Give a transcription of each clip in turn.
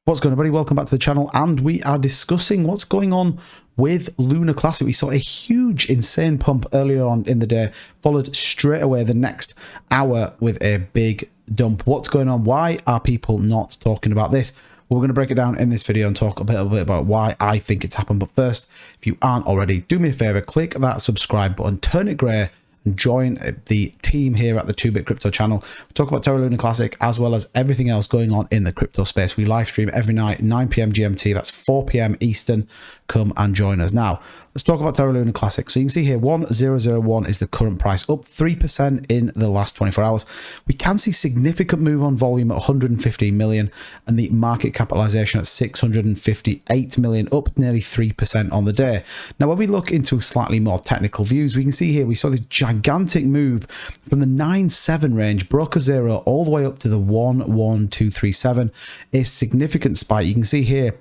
What's going on, everybody? Welcome back to the channel, and we are discussing what's going on with Luna Classic. We saw a huge, insane pump earlier on in the day, followed straight away the next hour with a big dump. What's going on? Why are people not talking about this? Well, we're going to break it down in this video and talk a little bit about why I think it's happened. But first, if you aren't already, do me a favor, click that subscribe button, turn it grey, and join the team here at the 2-Bit Crypto channel. We talk about Terraluna Classic as well as everything else going on in the crypto space. We live stream every night, 9 p.m. GMT, that's 4 p.m. Eastern. Come and join us. Now, let's talk about Terraluna Classic. So you can see here, 1001 is the current price, up 3% in the last 24 hours. We can see significant move on volume at 115 million and the market capitalization at 658 million, up nearly 3% on the day. Now, when we look into slightly more technical views, we can see here we saw this gigantic move from the 9.7 range, broke a zero all the way up to the 11237, a significant spike. You can see here,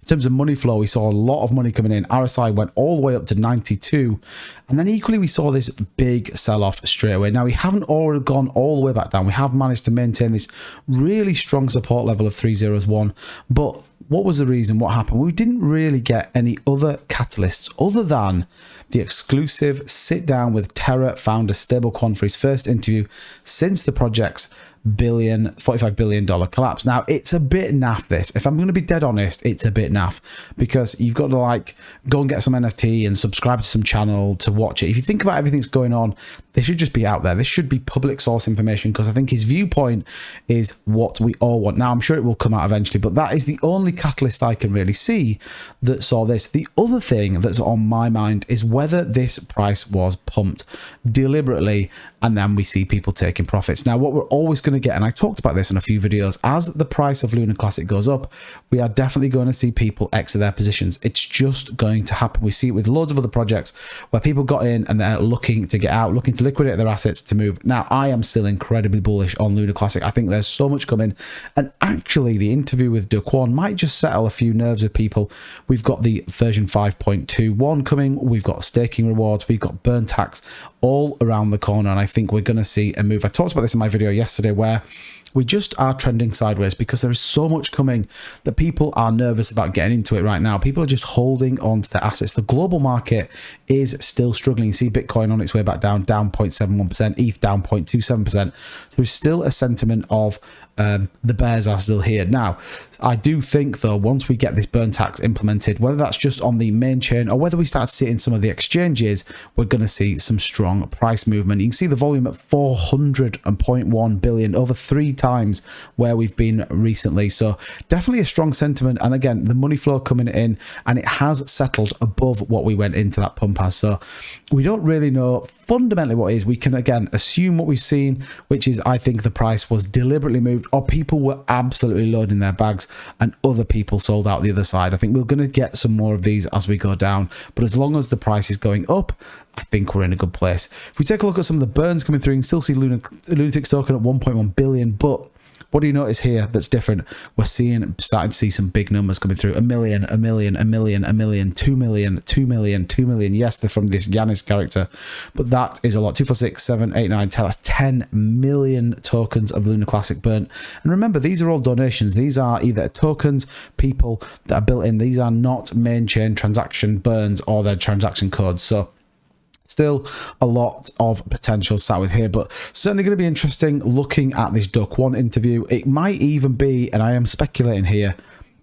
in terms of money flow, we saw a lot of money coming in. RSI went all the way up to 92, and then equally we saw this big sell-off straight away. Now, we haven't all gone all the way back down. We have managed to maintain this really strong support level of 301, but what was the reason? What happened? We didn't really get any other catalysts other than the exclusive sit down with Terra founder Stablecoin for his first interview since the project's $45 billion collapse. Now, it's a bit naff, this. If I'm going to be dead honest, it's a bit naff because you've got to like go and get some NFT and subscribe to some channel to watch it. If you think about everything that's going on, they should just be out there. This should be public source information because I think his viewpoint is what we all want. Now, I'm sure it will come out eventually, but that is the only catalyst I can really see that saw this. The other thing that's on my mind is whether this price was pumped deliberately and then we see people taking profits. Now, what we're always going to get, and I talked about this in a few videos, as the price of Luna Classic goes up, we are definitely going to see people exit their positions. It's just going to happen. We see it with loads of other projects where people got in and they're looking to get out, looking to liquidate their assets to move. Now, I am still incredibly bullish on Luna Classic. I think there's so much coming, and actually the interview with Do Kwon might just settle a few nerves with people. We've got the version 5.21 coming, we've got staking rewards, we've got burn tax all around the corner, and I think we're going to see a move. I talked about this in my video yesterday where we just are trending sideways because there is so much coming that people are nervous about getting into it right now. People are just holding on to their assets. The global market is still struggling. You see Bitcoin on its way back down 0.71%, ETH down 0.27%. So there's still a sentiment of the bears are still here. Now, I do think, though, once we get this burn tax implemented, whether that's just on the main chain or whether we start to see it in some of the exchanges, we're going to see some strong price movement. You can see the volume at 400.1 billion, over 3 times where we've been recently. So definitely a strong sentiment. And again, the money flow coming in, and it has settled above what we went into that pump as. So we don't really know fundamentally what it is. We can again assume what we've seen, which is I think the price was deliberately moved, or people were absolutely loading their bags and other people sold out the other side. I think we're going to get some more of these as we go down, but as long as the price is going up, I think we're in a good place. If we take a look at some of the burns coming through, you can still see Lunatic's token at 1.1 billion, but what do you notice here that's different? We're starting to see some big numbers coming through. 1 million, 1 million, 1 million, 1 million, 2 million, 2 million, 2 million. Yes, they're from this Yanis character, but that is a lot. 2, 4, 6, 7, 8, 9, 10. That's 10 million tokens of Luna Classic burnt. And remember, these are all donations. These are either tokens, people that are built in. These are not main chain transaction burns or their transaction codes. So still a lot of potential sat with here, but certainly going to be interesting looking at this Do Kwon interview. It might even be, and I am speculating here,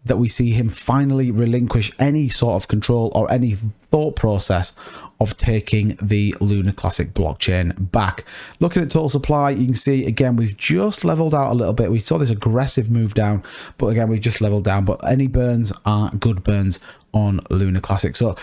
that we see him finally relinquish any sort of control or any thought process of taking the Luna Classic blockchain back. Looking at total supply, you can see again we've just leveled out a little bit. We saw this aggressive move down, but again we've just leveled down. But any burns are good burns on Luna Classic. So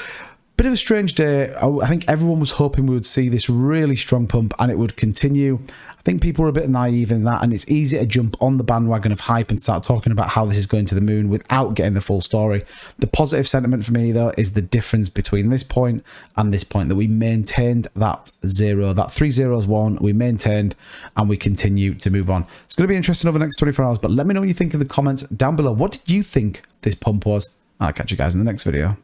bit of a strange day. I think everyone was hoping we would see this really strong pump and it would continue. I think people were a bit naive in that, and it's easy to jump on the bandwagon of hype and start talking about how this is going to the moon without getting the full story. The positive sentiment for me, though, is the difference between this point and this point, that we maintained that zero, that 3 zeros one, we maintained, and we continue to move on. It's going to be interesting over the next 24 hours, but let me know what you think in the comments down below. What did you think this pump was? I'll catch you guys in the next video.